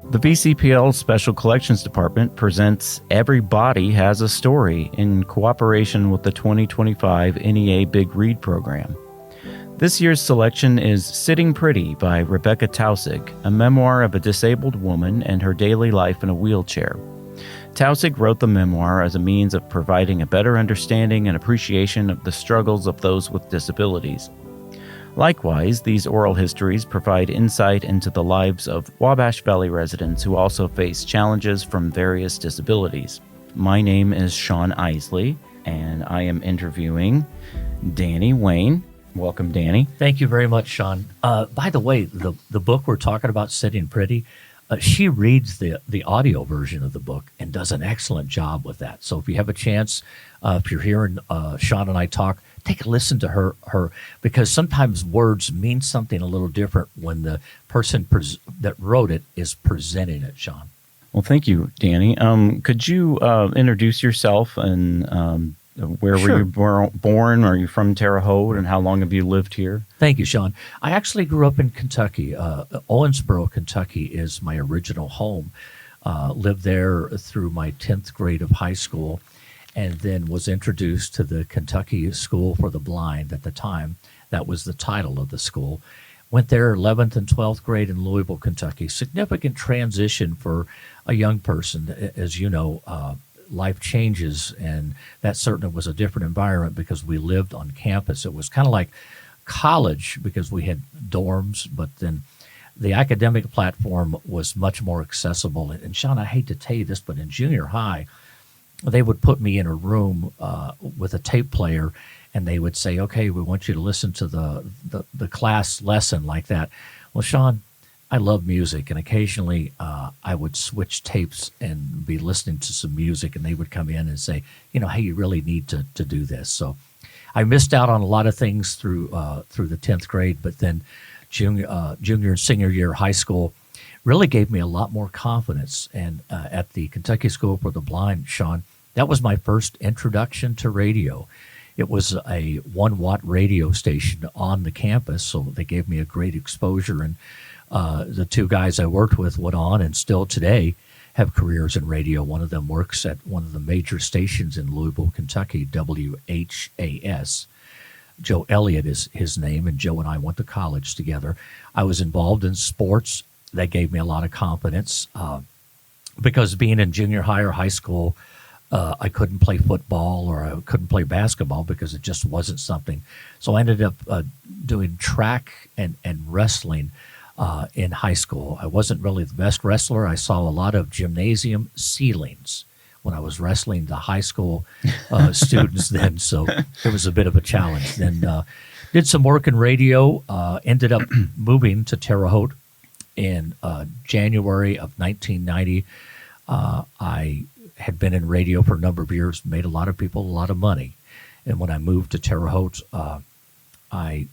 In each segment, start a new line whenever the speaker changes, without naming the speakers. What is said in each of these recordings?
The VCPL Special Collections Department presents Every Body Has a Story in cooperation with the 2025 NEA Big Read program. This year's selection is Sitting Pretty by Rebecca Tausig, a memoir of a disabled woman and her daily life in a wheelchair. Tausig wrote the memoir as a means of providing a better understanding and appreciation of the struggles of those with disabilities. Likewise, these oral histories provide insight into the lives of Wabash Valley residents who also face challenges from various disabilities. My name is Sean Isley, and I am interviewing Danny Wayne. Welcome, Danny.
Thank you very much, Sean. By the way, the book we're talking about, Sitting Pretty, she reads the audio version of the book and does an excellent job with that. So if you have a chance, if you're hearing Sean and I talk, take a listen to her because sometimes words mean something a little different when the person that wrote it is presenting it, Sean.
Well, thank you, Danny. Could you introduce yourself and where
Sure.
were you born? Are you from Terre Haute, and how long have you lived here?
Thank you, Sean. I actually grew up in Kentucky. Owensboro, Kentucky is my original home. Lived there through my 10th grade of high school, and then was introduced to the Kentucky School for the Blind at the time. That was the title of the school. Went there 11th and 12th grade in Louisville, Kentucky. Significant transition for a young person. As you know, life changes, and that certainly was a different environment because we lived on campus. It was kind of like college because we had dorms, but then the academic platform was much more accessible. And Sean, I hate to tell you this, but in junior high, they would put me in a room with a tape player, and they would say, okay, we want you to listen to the class lesson like that. Well, Sean, I love music, and occasionally I would switch tapes and be listening to some music, and they would come in and say, hey, you really need to do this. So I missed out on a lot of things through the 10th grade, but then junior and senior year of high school really gave me a lot more confidence. And at the Kentucky School for the Blind, Sean, that was my first introduction to radio. It was a 1-watt radio station on the campus, so they gave me a great exposure. And the two guys I worked with went on and still today have careers in radio. One of them works at one of the major stations in Louisville, Kentucky, WHAS. Joe Elliott is his name, and Joe and I went to college together. I was involved in sports. That gave me a lot of confidence because being in junior high or high school, I couldn't play football or I couldn't play basketball because it just wasn't something. So I ended up doing track and wrestling in high school. I wasn't really the best wrestler. I saw a lot of gymnasium ceilings when I was wrestling the high school students then, so it was a bit of a challenge. Then did some work in radio, ended up moving to Terre Haute in January of 1990. I had been in radio for a number of years, made a lot of people a lot of money. And when I moved to Terre Haute, I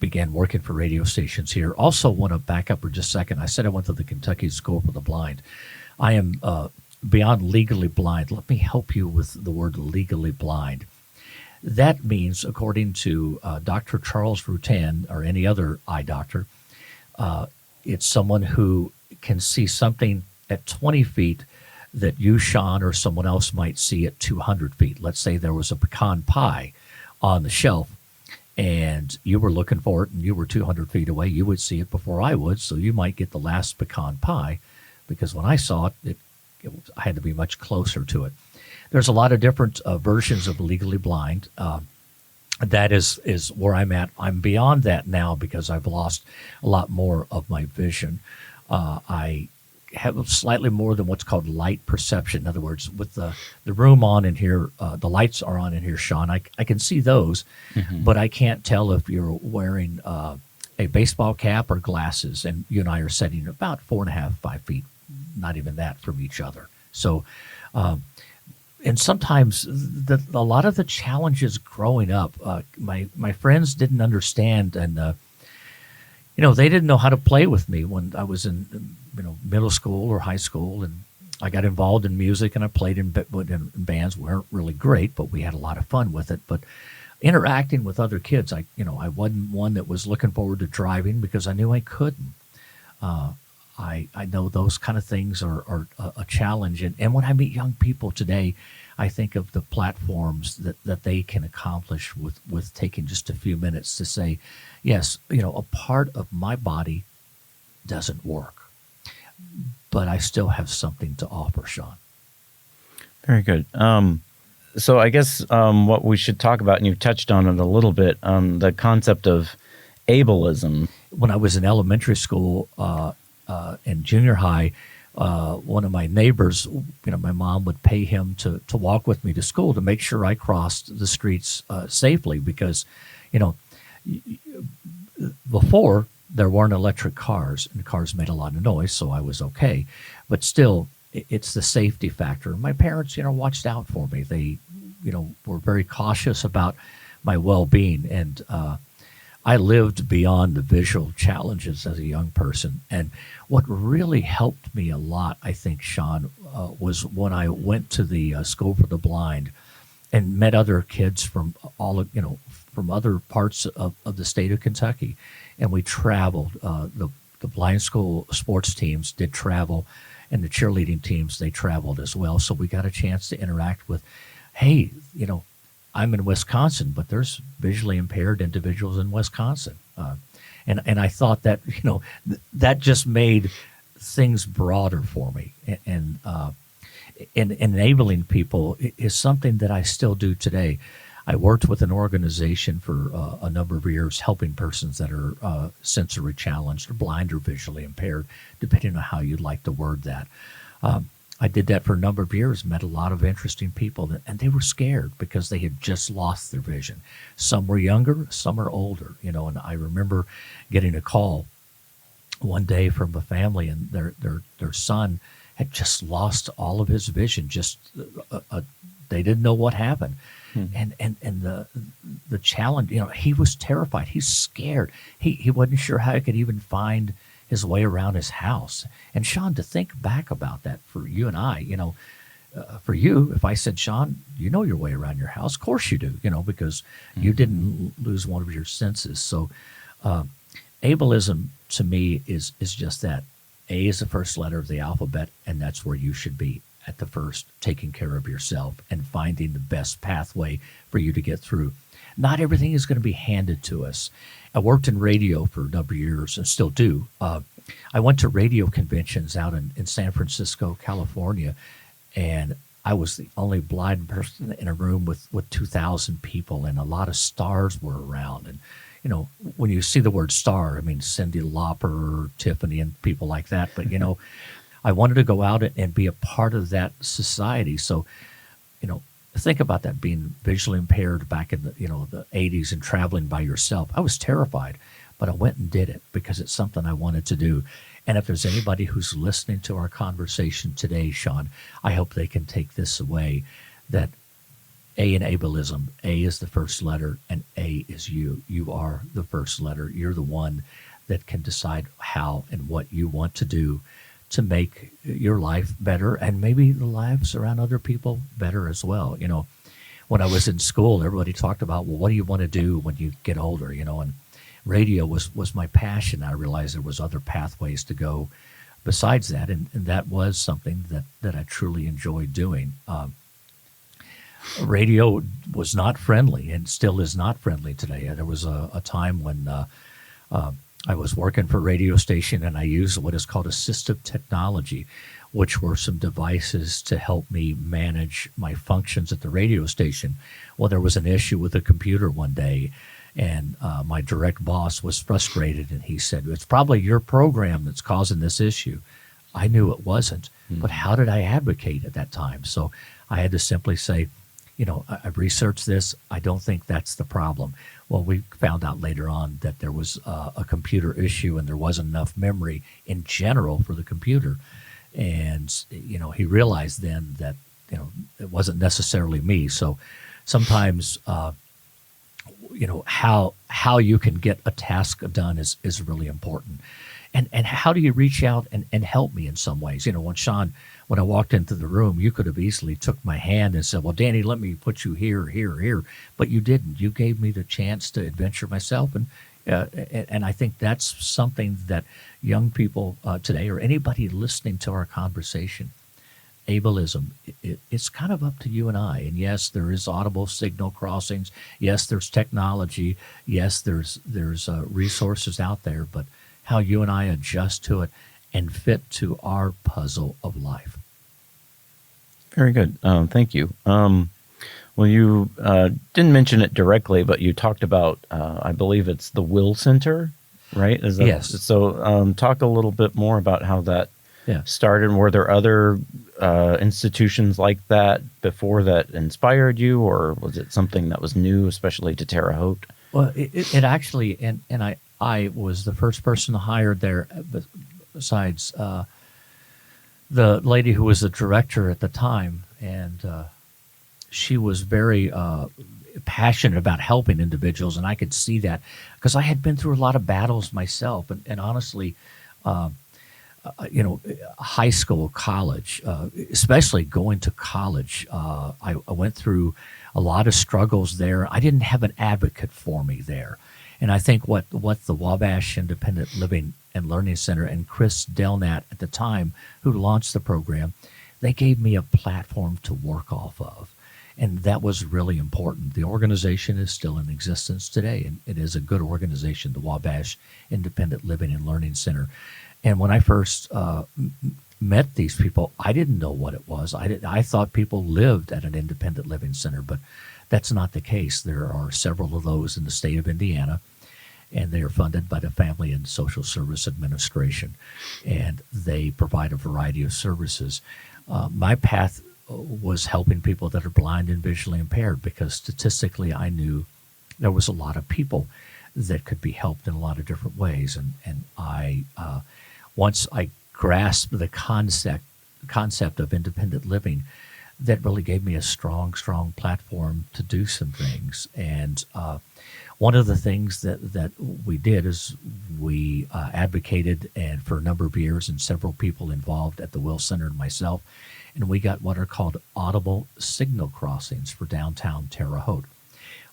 began working for radio stations here. Also want to back up for just a second. I said I went to the Kentucky School for the Blind. I am beyond legally blind. Let me help you with the word legally blind. That means, according to Dr. Charles Rutan or any other eye doctor, it's someone who can see something at 20 feet that you, Sean, or someone else might see at 200 feet. Let's say there was a pecan pie on the shelf and you were looking for it and you were 200 feet away. You would see it before I would, so you might get the last pecan pie because when I saw it, I had to be much closer to it. There's a lot of different versions of legally blind. That is where I'm at. I'm beyond that now because I've lost a lot more of my vision. I have slightly more than what's called light perception. In other words, with the room on in here, the lights are on in here, Sean. I can see those, but I can't tell if you're wearing a baseball cap or glasses. And you and I are sitting about 4.5, 5 feet, not even that from each other. So, and sometimes a lot of the challenges growing up, my friends didn't understand, and they didn't know how to play with me when I was in middle school or high school, and I got involved in music and I played in bands. We weren't really great, but we had a lot of fun with it. But interacting with other kids, I wasn't one that was looking forward to driving because I knew I couldn't. I know those kind of things are a challenge. And when I meet young people today, I think of the platforms that they can accomplish with taking just a few minutes to say, yes, a part of my body doesn't work, but I still have something to offer, Sean.
Very good. So I guess what we should talk about, and you touched on it a little bit, the concept of ableism.
When I was in elementary school and junior high, one of my neighbors, my mom would pay him to walk with me to school to make sure I crossed the streets safely because, before there weren't electric cars and cars made a lot of noise, so I was okay. But still, it's the safety factor. My parents, watched out for me. They, were very cautious about my well-being, and I lived beyond the visual challenges as a young person. And what really helped me a lot, I think, Sean, was when I went to the School for the Blind and met other kids from from other parts of the state of Kentucky. And we traveled. The blind school sports teams did travel, and the cheerleading teams, they traveled as well. So we got a chance to interact with, hey, I'm in Wisconsin, but there's visually impaired individuals in Wisconsin. And I thought that, that just made things broader for me. And enabling people is something that I still do today. I worked with an organization for a number of years helping persons that are sensory challenged or blind or visually impaired, depending on how you'd like to word that. I did that for a number of years, met a lot of interesting people, and they were scared because they had just lost their vision. Some were younger, some are older, and I remember getting a call one day from a family, and their son had just lost all of his vision. They didn't know what happened. And the challenge, he was terrified. He's scared. He wasn't sure how he could even find his way around his house. And Sean, to think back about that for you and I, for you, if I said, Sean, you know your way around your house, of course you do, because you didn't lose one of your senses. So ableism to me is just that. A is the first letter of the alphabet, and that's where you should be at the first, taking care of yourself and finding the best pathway for you to get through. Not everything is going to be handed to us. I worked in radio for a number of years and still do. I went to radio conventions out in San Francisco, California, and I was the only blind person in a room with 2,000 people, and a lot of stars were around. And, when you see the word star, I mean Cyndi Lauper, Tiffany, and people like that. But, I wanted to go out and be a part of that society. So, think about that, being visually impaired back in the 80s and traveling by yourself. I was terrified, but I went and did it because it's something I wanted to do. And if there's anybody who's listening to our conversation today, Sean, I hope they can take this away, that A in ableism, A is the first letter, and A is you. You are the first letter. You're the one that can decide how and what you want to do to make your life better, and maybe the lives around other people better as well. When I was in school, everybody talked about, well, what do you want to do when you get older? And radio was my passion. I realized there was other pathways to go besides that, and that was something that I truly enjoyed doing. Radio was not friendly and still is not friendly today. There was a time when I was working for a radio station, and I used what is called assistive technology, which were some devices to help me manage my functions at the radio station. Well, there was an issue with the computer one day, and my direct boss was frustrated, and he said, it's probably your program that's causing this issue. I knew it wasn't, but how did I advocate at that time? So I had to simply say, I've researched this. I don't think that's the problem. Well, we found out later on that there was a computer issue, and there wasn't enough memory in general for the computer. And, he realized then that, it wasn't necessarily me. So sometimes, how you can get a task done is really important. And how do you reach out and help me in some ways? When I walked into the room, you could have easily took my hand and said, well, Danny, let me put you here, here, here. But you didn't. You gave me the chance to adventure myself, and And I think that's something that young people today, or anybody listening to our conversation, ableism, it's kind of up to you and I. And yes, there is audible signal crossings. Yes, there's technology. Yes, there's resources out there. But how you and I adjust to it and fit to our puzzle of life.
Very good. Thank you. Well, you didn't mention it directly, but you talked about, I believe it's the Will Center, right? Is that,
Yes.
So talk a little bit more about how that
Yeah.
started. Were there other institutions like that before that inspired you, or was it something that was new, especially to Terre Haute?
Well, it actually, and I was the first person hired there besides the lady who was the director at the time, and she was very passionate about helping individuals, and I could see that because I had been through a lot of battles myself, and honestly, high school, college, especially going to college, I went through a lot of struggles there. I didn't have an advocate for me there. And I think what the Wabash Independent Living and Learning Center and Chris Delnat at the time, who launched the program, they gave me a platform to work off of. And that was really important. The organization is still in existence today, and it is a good organization, the Wabash Independent Living and Learning Center. And when I first met these people, I didn't know what it was. I thought people lived at an independent living center, but that's not the case. There are several of those in the state of Indiana, and they are funded by the Family and Social Service Administration, and they provide a variety of services. My path was helping people that are blind and visually impaired, because statistically I knew there was a lot of people that could be helped in a lot of different ways. And I once I grasped the concept of independent living, that really gave me a strong platform to do some things. And one of the things that we did is we advocated, and for a number of years, and several people involved at the Will Center and myself, and we got what are called audible signal crossings for downtown Terre Haute.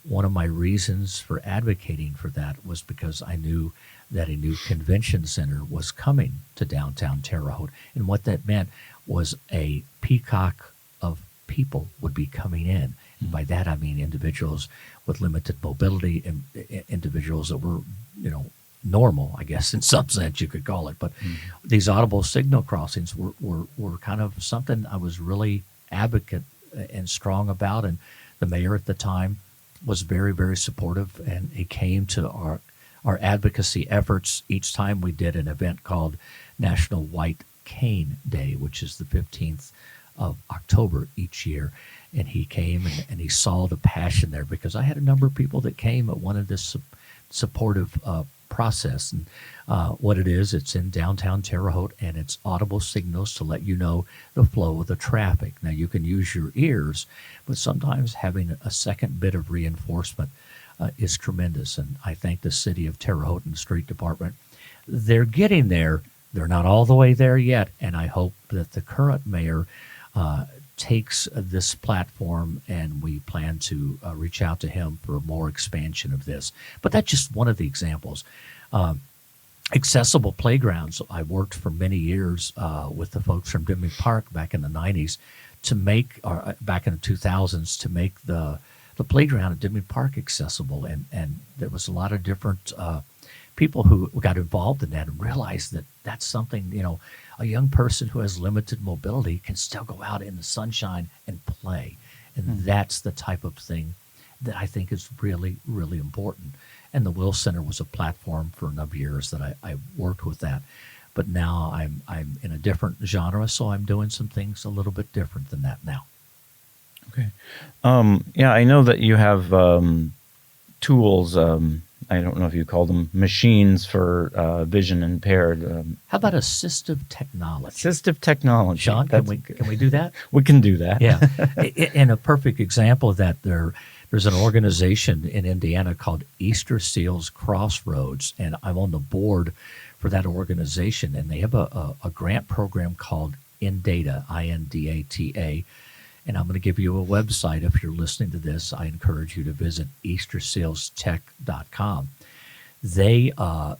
One of my reasons for advocating for that was because I knew that a new convention center was coming to downtown Terre Haute. And what that meant was a peacock of people would be coming in. And by that, I mean individuals with limited mobility, and individuals that were, normal, I guess, in some sense you could call it. But these audible signal crossings were kind of something I was really advocate and strong about. And the mayor at the time was very, very supportive, and he came to our advocacy efforts each time we did an event called National White Cane Day, which is the 15th of October each year. And he came and he saw the passion there, because I had a number of people that came that wanted this supportive process. And what it is, it's in downtown Terre Haute, and it's audible signals to let you know the flow of the traffic. Now, you can use your ears, but sometimes having a second bit of reinforcement is tremendous. And I thank the city of Terre Haute and the street department. They're getting there. They're not all the way there yet. And I hope that the current mayor takes this platform, and we plan to reach out to him for more expansion of this. But that's just one of the examples. Accessible playgrounds. I worked for many years with the folks from Dimmock Park back in the 90s to make, or back in the 2000s, to make the playground at Dimmock Park accessible. And there was a lot of different people who got involved in that and realized that that's something, a young person who has limited mobility can still go out in the sunshine and play. And that's the type of thing that I think is really, really important. And the Will Center was a platform for a number of years that I worked with that. But now I'm in a different genre, so I'm doing some things a little bit different than that now.
Okay. Yeah, I know that you have tools. I don't know if you call them machines for vision impaired.
How about assistive technology?
Assistive technology.
Sean, can we do that?
We can do that.
Yeah. And a perfect example of that, there's an organization in Indiana called Easter Seals Crossroads, and I'm on the board for that organization. And they have a grant program called INDATA, INDATA. And I'm going to give you a website. If you're listening to this, I encourage you to visit eastersealstech.com. They are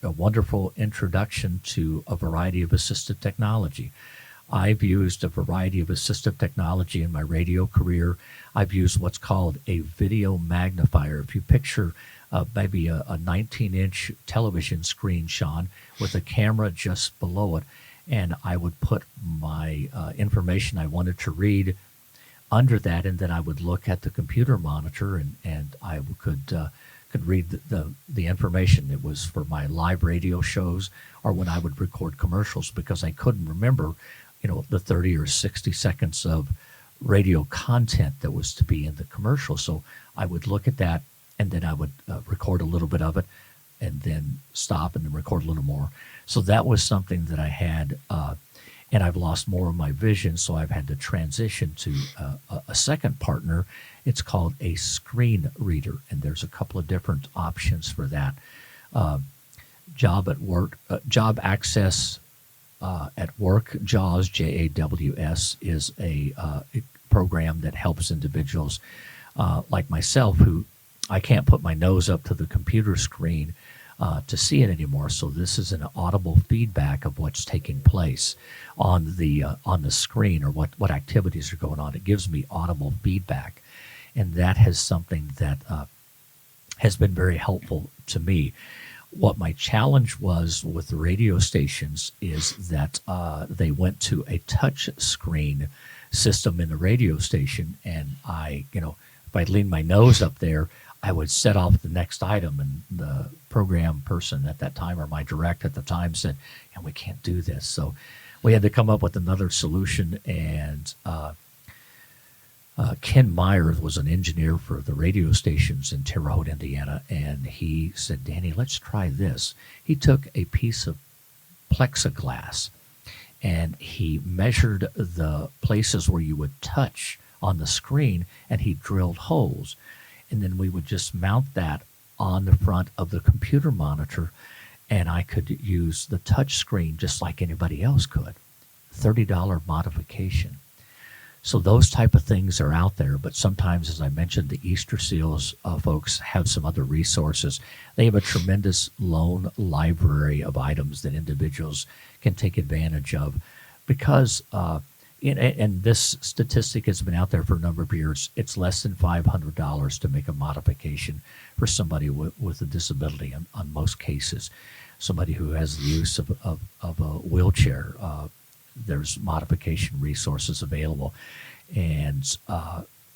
a wonderful introduction to a variety of assistive technology. I've used a variety of assistive technology in my radio career. I've used what's called a video magnifier. If you picture maybe a 19-inch television screen, Sean, with a camera just below it, and I would put my information I wanted to read under that, and then I would look at the computer monitor, and I could read the information. It was for my live radio shows or when I would record commercials, because I couldn't remember, the 30 or 60 seconds of radio content that was to be in the commercial. So I would look at that, and then I would record a little bit of it, and then stop and then record a little more. So that was something that I had, and I've lost more of my vision, so I've had to transition to a second partner. It's called a screen reader, and there's a couple of different options for that. Job Access at Work, JAWS, JAWS, is a program that helps individuals like myself, who I can't put my nose up to the computer screen to see it anymore. So this is an audible feedback of what's taking place on the screen, or what activities are going on. It gives me audible feedback, and that has something that has been very helpful to me. What my challenge was with the radio stations is that they went to a touch screen system in the radio station, and if I leaned my nose up there, I would set off the next item, and the program person at that time, or my direct at the time, said, we can't do this. So we had to come up with another solution, and Ken Myers was an engineer for the radio stations in Terre Haute, Indiana, and he said, Danny, let's try this. He took a piece of plexiglass, and he measured the places where you would touch on the screen, and he drilled holes. And then we would just mount that on the front of the computer monitor, and I could use the touch screen just like anybody else could. $30 modification. So those type of things are out there, but sometimes, as I mentioned, the Easter Seals folks have some other resources. They have a tremendous loan library of items that individuals can take advantage of, because and this statistic has been out there for a number of years. It's less than $500 to make a modification for somebody with a disability on most cases. Somebody who has the use of a wheelchair, there's modification resources available. And,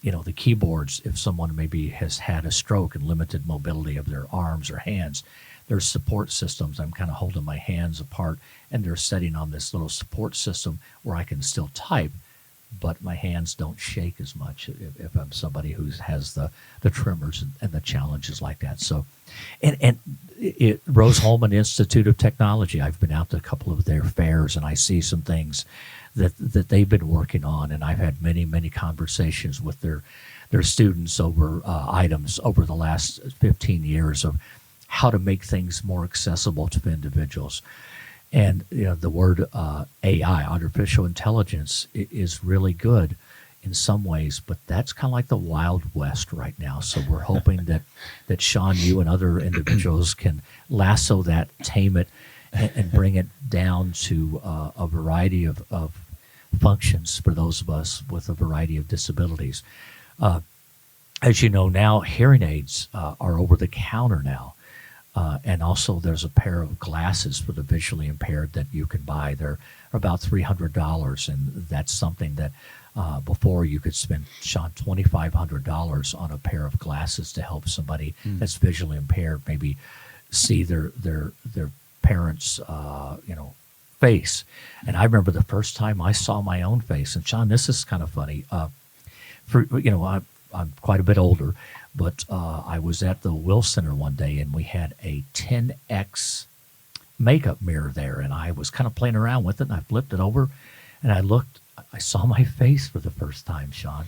the keyboards, if someone maybe has had a stroke and limited mobility of their arms or hands, there's support systems. I'm kind of holding my hands apart, and they're setting on this little support system where I can still type, but my hands don't shake as much if I'm somebody who has the tremors and the challenges like that. So, and Rose Holman Institute of Technology, I've been out to a couple of their fairs, and I see some things that they've been working on, and I've had many, many conversations with their students over items over the last 15 years of how to make things more accessible to individuals. And the word AI, artificial intelligence, is really good in some ways, but that's kind of like the Wild West right now. So we're hoping that Sean, you and other individuals can lasso that, tame it, and bring it down to a variety of functions for those of us with a variety of disabilities. As you know now, hearing aids are over the counter now. And also there's a pair of glasses for the visually impaired that you can buy. They're about $300, and that's something that before you could spend, Sean, $2,500 on a pair of glasses to help somebody that's visually impaired maybe see their parents' face. And I remember the first time I saw my own face, and Sean, this is kind of funny. I'm quite a bit older, but I was at the Will Center one day, and we had a 10X makeup mirror there, and I was kind of playing around with it, and I flipped it over, and I saw my face for the first time, Sean.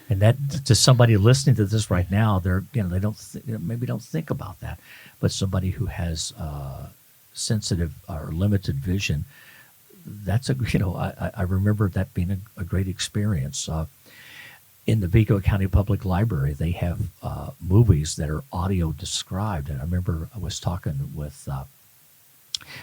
And that, to somebody listening to this right now, they maybe don't think about that, but somebody who has sensitive or limited vision, that's I remember that being a great experience. in the Vigo County Public Library, they have movies that are audio described. And I remember I was talking with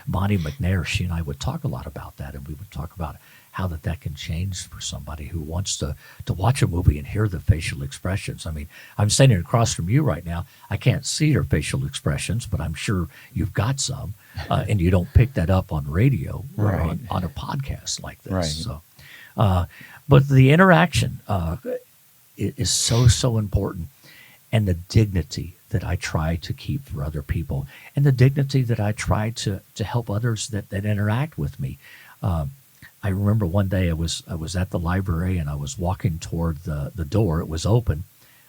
Bonnie McNair. She and I would talk a lot about that, and we would talk about how that can change for somebody who wants to watch a movie and hear the facial expressions. I mean, I'm standing across from you right now. I can't see your facial expressions, but I'm sure you've got some, and you don't pick that up on radio or on a podcast like this.
Right.
So, but the interaction is so important, and the dignity that I try to keep for other people, and the dignity that I try to help others that interact with me. I remember one day I was at the library, and I was walking toward the door. It was open,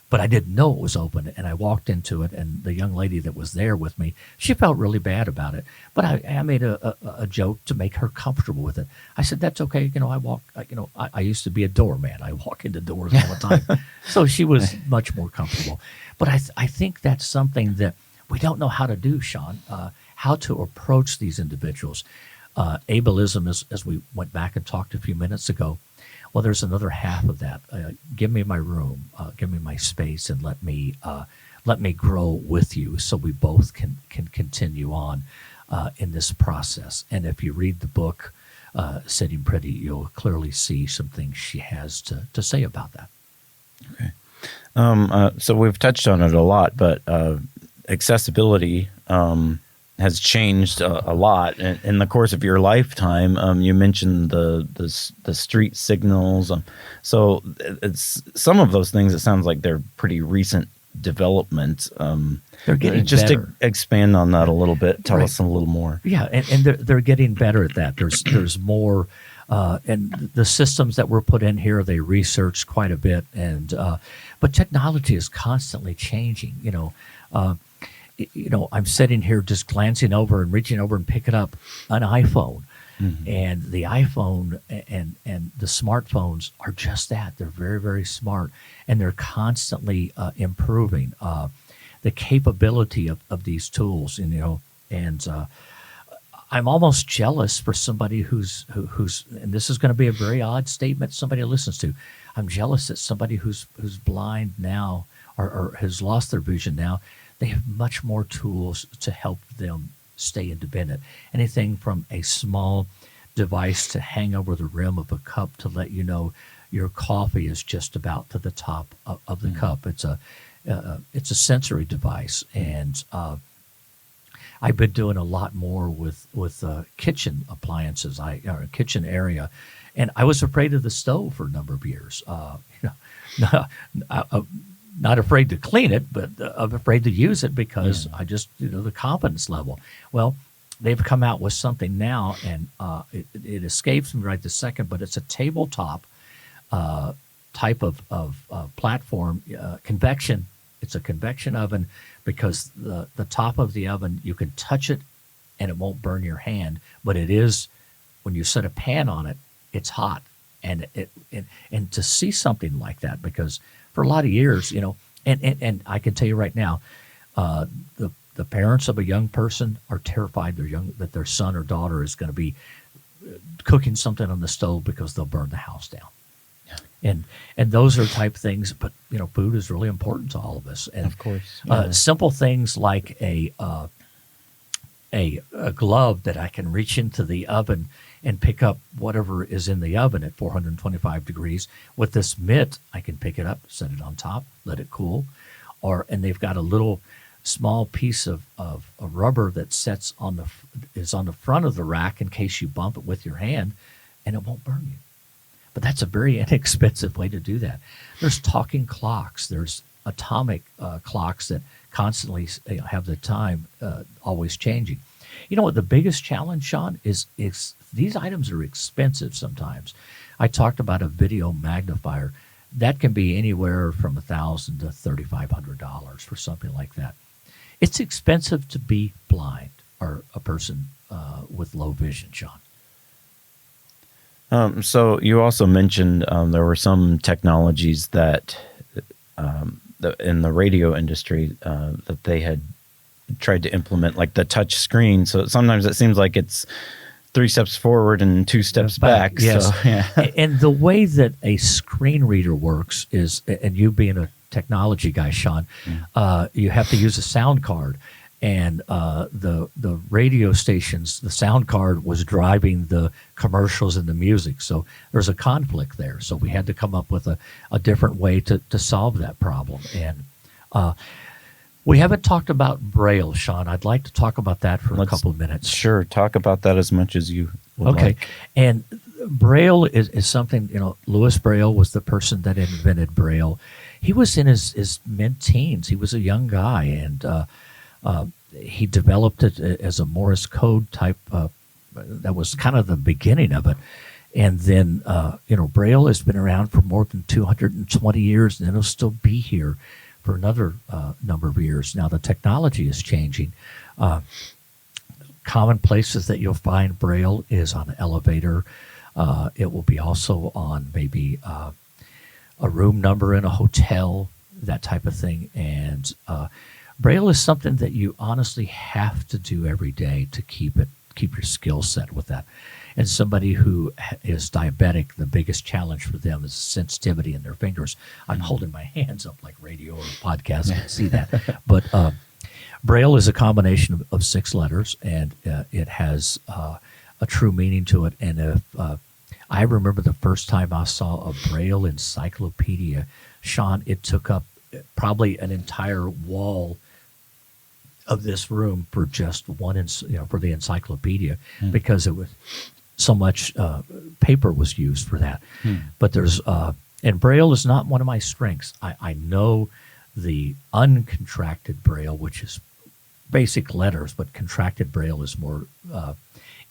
but I didn't know it was open. And I walked into it, and the young lady that was there with me, she felt really bad about it. But I made a joke to make her comfortable with it. I said, "That's okay. I used to be a doorman. I walk into doors all the time." So she was much more comfortable. But I think that's something that we don't know how to do, Sean, how to approach these individuals. Ableism, as we went back and talked a few minutes ago, well, there's another half of that. Give me my room, give me my space, and let me grow with you, so we both can continue on in this process. And if you read the book, Sitting Pretty, you'll clearly see some things she has to say about that.
Okay. So we've touched on it a lot, but accessibility has changed a lot in the course of your lifetime. You mentioned the street signals. So it's some of those things. It sounds like they're pretty recent development.
They're getting
just
better.
to expand on that a little bit. Tell us a little more.
Yeah, and they're getting better at that. There's more, and the systems that were put in here, they researched quite a bit, and but technology is constantly changing. I'm sitting here just glancing over and reaching over and picking up an iPhone. Mm-hmm. And the iPhone and the smartphones are just that. They're very, very smart, and they're constantly improving the capability of these tools. And I'm almost jealous for somebody who's and this is going to be a very odd statement somebody listens to. I'm jealous that somebody who's blind now or has lost their vision now, they have much more tools to help them stay independent. Anything from a small device to hang over the rim of a cup to let you know your coffee is just about to the top of the cup. It's a sensory device, and I've been doing a lot more with kitchen appliances, or kitchen area, and I was afraid of the stove for a number of years. Not afraid to clean it, but I'm afraid to use it because I just, the confidence level. Well, they've come out with something now, and it escapes me right this second, but it's a tabletop type of platform, convection. It's a convection oven because the top of the oven, you can touch it and it won't burn your hand, but it is, when you set a pan on it, it's hot. And to see something like that, because for a lot of years, and I can tell you right now, the parents of a young person are terrified that their son or daughter is going to be cooking something on the stove because they'll burn the house down. Yeah. And those are type things, but food is really important to all of us. And
of course,
simple things like a glove that I can reach into the oven and pick up whatever is in the oven at 425 degrees. With this mitt, I can pick it up, set it on top, let it cool. And they've got a little small piece of rubber that is on the front of the rack in case you bump it with your hand, and it won't burn you. But that's a very inexpensive way to do that. There's talking clocks. There's atomic clocks that constantly have the time always changing. You know what the biggest challenge, Sean, is these items are expensive sometimes. I talked about a video magnifier. That can be anywhere from $1,000 to $3,500 for something like that. It's expensive to be blind or a person with low vision, Sean.
So you also mentioned there were some technologies that in the radio industry that they had tried to implement, like the touch screen. So sometimes it seems like it's 3 steps forward and 2 steps back.
Yes.
So, yeah.
And the way that a screen reader works is, and you being a technology guy, Sean, you have to use a sound card. And the radio stations, the sound card was driving the commercials and the music. So there's a conflict there. So we had to come up with a different way to solve that problem. And we haven't talked about Braille, Sean. I'd like to talk about that for a couple of minutes.
Sure. Talk about that as much as you would like.
And Braille is something, Louis Braille was the person that invented Braille. He was in his mid-teens. He was a young guy, and he developed it as a Morse code type. That was kind of the beginning of it. And then, Braille has been around for more than 220 years, and it'll still be here for another number of years. Now, the technology is changing. Common places that you'll find Braille is on an elevator. It will be also on maybe a room number in a hotel, that type of thing. And Braille is something that you honestly have to do every day to keep your skill set with that. And somebody who is diabetic, the biggest challenge for them is sensitivity in their fingers. I'm holding my hands up like radio or podcast, you can see that. But Braille is a combination of 6 letters, and it has a true meaning to it. And if I remember the first time I saw a Braille encyclopedia, Sean, it took up probably an entire wall of this room for just one, for the encyclopedia, because it was so much paper was used for that. But there's and Braille is not one of my strengths. I know the uncontracted Braille, which is basic letters, but contracted Braille is more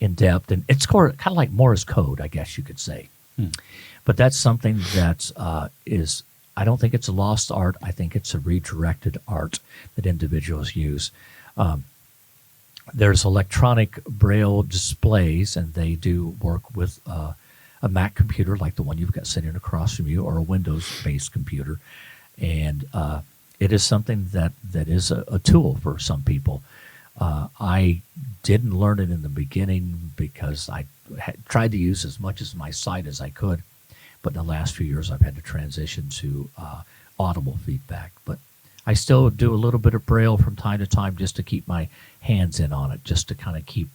in depth, and it's kind of like Morse code, I guess you could say. But that's something that is. I don't think it's a lost art. I think it's a redirected art that individuals use. There's electronic Braille displays, and they do work with a Mac computer like the one you've got sitting across from you, or a Windows-based computer. And it is something that is a tool for some people. I didn't learn it in the beginning because I tried to use as much as my sight as I could. But in the last few years, I've had to transition to audible feedback. But I still do a little bit of Braille from time to time just to keep my hands in on it, just to kind of keep,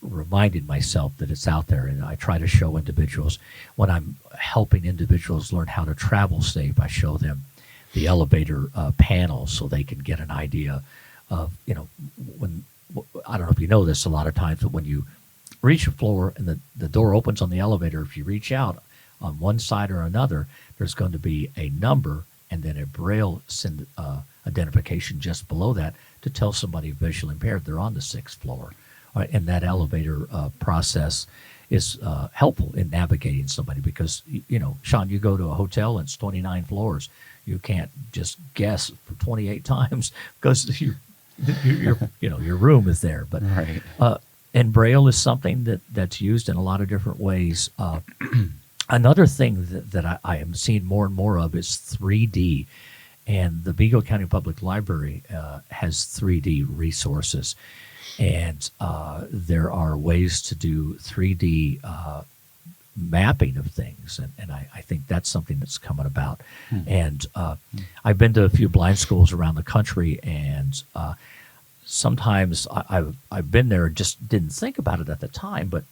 reminding myself that it's out there. And I try to show individuals, when I'm helping individuals learn how to travel safe, I show them the elevator panel so they can get an idea of, when, I don't know if you know this a lot of times, but when you reach a floor and the door opens on the elevator, if you reach out on one side or another, there's going to be a number and then a Braille identification just below that to tell somebody visually impaired they're on the 6th floor. All right, and that elevator process is helpful in navigating somebody because, Sean, you go to a hotel and it's 29 floors. You can't just guess for 28 times because your room is there. But
Right.
And Braille is something that's used in a lot of different ways. Another thing that I am seeing more and more of is 3D. And the Vigo County Public Library has 3D resources. And there are ways to do 3D mapping of things. And I think that's something that's coming about. And I've been to a few blind schools around the country, and sometimes I've been there and just didn't think about it at the time, but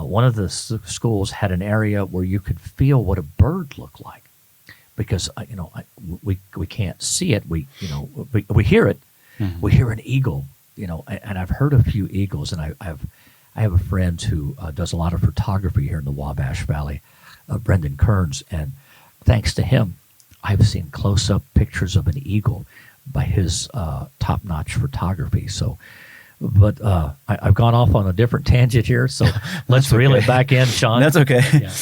one of the schools had an area where you could feel what a bird looked like, because we can't see it, we hear it, we hear an eagle, and I've heard a few eagles, and I have a friend who does a lot of photography here in the Wabash Valley, Brendan Kearns, and thanks to him, I've seen close-up pictures of an eagle by his top-notch photography. So, but I've gone off on a different tangent here, so let's reel it back in, Sean.
That's okay.
Yeah.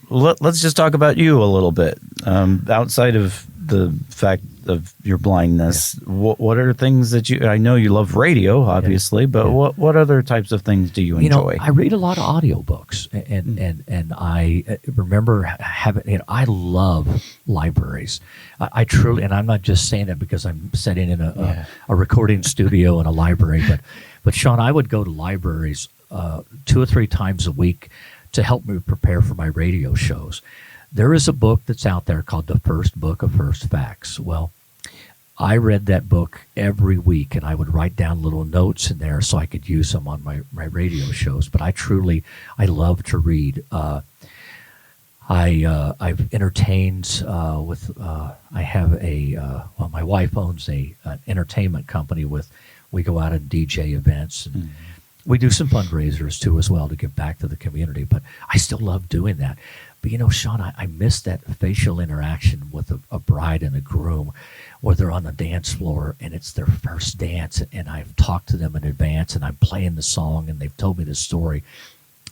Let's just talk about you a little bit. Outside of the fact of your blindness, what are things that I know you love radio, obviously, but what other types of things do you enjoy?
I read a lot of audiobooks, and I remember having, I love libraries. I truly, and I'm not just saying that because I'm sitting in a recording studio in a library, but Sean, I would go to libraries 2 or 3 times a week to help me prepare for my radio shows. There is a book that's out there called The First Book of First Facts. Well, I read that book every week, and I would write down little notes in there so I could use them on my radio shows. But I love to read. I've entertained I have my wife owns an entertainment company we go out and DJ events, and we do some fundraisers too as well to give back to the community, but I still love doing that. But Sean, I miss that facial interaction with a bride and a groom, where they're on the dance floor and it's their first dance, and I've talked to them in advance and I'm playing the song and they've told me the story.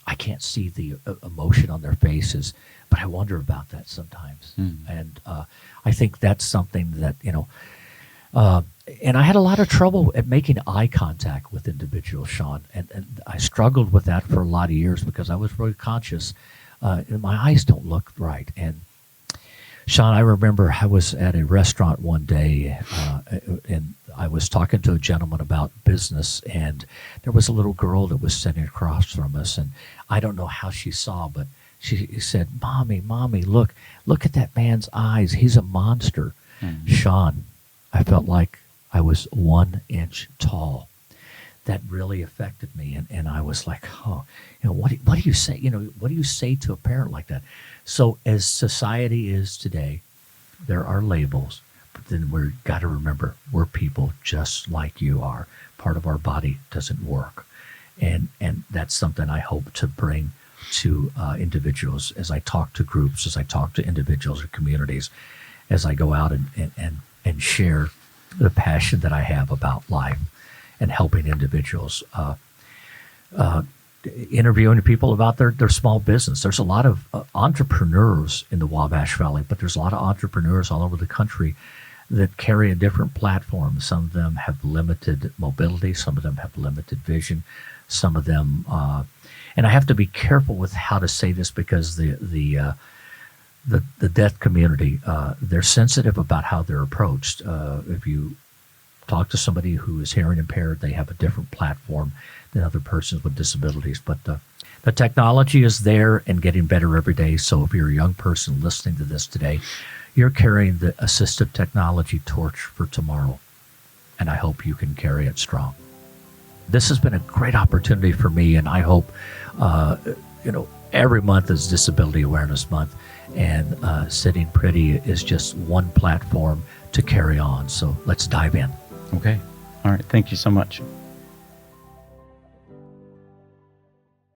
I can't see the emotion on their faces, but I wonder about that sometimes. And I think that's something that, and I had a lot of trouble at making eye contact with individuals, Sean, and I struggled with that for a lot of years because I was really conscious. My eyes don't look right. And Sean, I remember I was at a restaurant one day, and I was talking to a gentleman about business, and there was a little girl that was sitting across from us, and I don't know how she saw, but she said, "Mommy, look at that man's eyes. He's a monster." Sean, I felt like I was 1 inch tall. That really affected me, and I was like, "Oh, what do you say? What do you say to a parent like that?" So, as society is today, there are labels, but then we've got to remember we're people just like you are. Part of our body doesn't work, and that's something I hope to bring to individuals as I talk to groups, as I talk to individuals or communities, as I go out and share the passion that I have about life and helping individuals, interviewing people about their small business. There's a lot of entrepreneurs in the Wabash Valley, but there's a lot of entrepreneurs all over the country that carry a different platform. Some of them have limited mobility. Some of them have limited vision. Some of them, and I have to be careful with how to say this because the deaf community, they're sensitive about how they're approached. If you talk to somebody who is hearing impaired, they have a different platform than other persons with disabilities. But the technology is there and getting better every day. So if you're a young person listening to this today, you're carrying the assistive technology torch for tomorrow. And I hope you can carry it strong. This has been a great opportunity for me, and I hope, every month is Disability Awareness Month, and Sitting Pretty is just one platform to carry on. So let's dive in.
Okay. All right. Thank you so much.